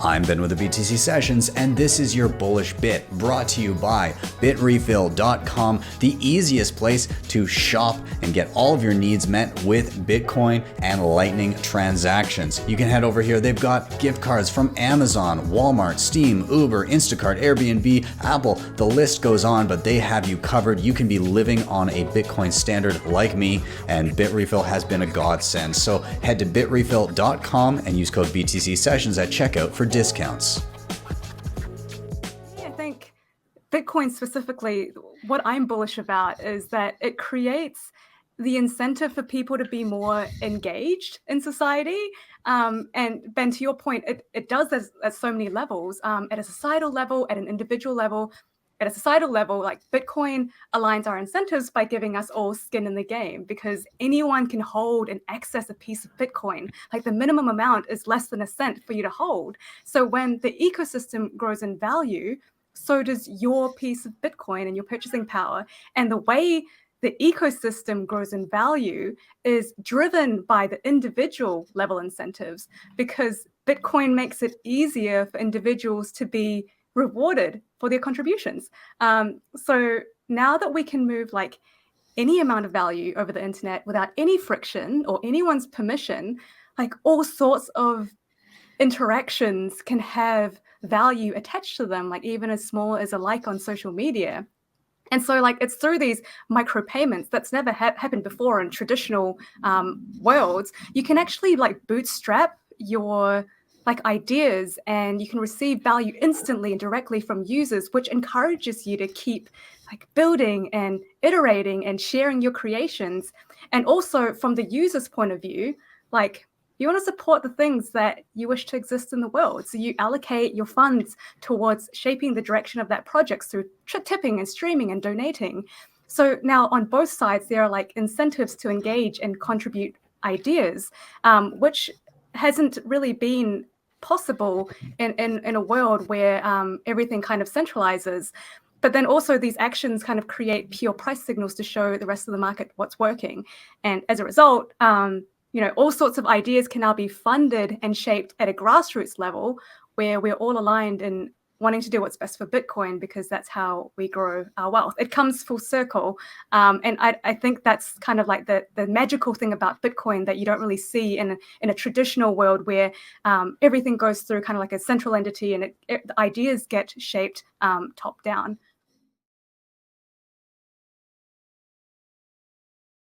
I'm Ben with the BTC Sessions, and this is your Bullish Bit, brought to you by bitrefill.com, the easiest place to shop and get all of your needs met with Bitcoin and Lightning transactions. You can head over here. They've got gift cards from Amazon, Walmart, Steam, Uber, Instacart, Airbnb, Apple. The list goes on, but they have you covered. You can be living on a Bitcoin standard like me, and BitRefill has been a godsend. So head to bitrefill.com and use code BTC Sessions at checkout for discounts. I think Bitcoin specifically, what I'm bullish about is that it creates the incentive for people to be more engaged in society. And Ben, to your point, it does this at so many levels, at a societal level, at an individual level. At a societal level, like Bitcoin aligns our incentives by giving us all skin in the game, because anyone can hold and access a piece of Bitcoin. Like the minimum amount is less than a cent for you to hold. So when the ecosystem grows in value, so does your piece of Bitcoin and your purchasing power. And the way the ecosystem grows in value is driven by the individual level incentives, because Bitcoin makes it easier for individuals to be rewarded for their contributions. So now that we can move like any amount of value over the internet without any friction or anyone's permission, like all sorts of interactions can have value attached to them, like even as small as a like on social media. And so like it's through these micropayments that's never happened before in traditional worlds. You can actually like bootstrap your like ideas, and you can receive value instantly and directly from users, which encourages you to keep like building and iterating and sharing your creations. And also from the user's point of view, like you want to support the things that you wish to exist in the world. So you allocate your funds towards shaping the direction of that project through tipping and streaming and donating. So now on both sides, there are like incentives to engage and contribute ideas, which hasn't really been possible in a world where everything kind of centralizes. But then also these actions kind of create pure price signals to show the rest of the market what's working. And as a result, all sorts of ideas can now be funded and shaped at a grassroots level, where we're all aligned in wanting to do what's best for Bitcoin, because that's how we grow our wealth. It comes full circle. And I think that's kind of like the magical thing about Bitcoin that you don't really see in a traditional world, where everything goes through kind of like a central entity, and the ideas get shaped top down.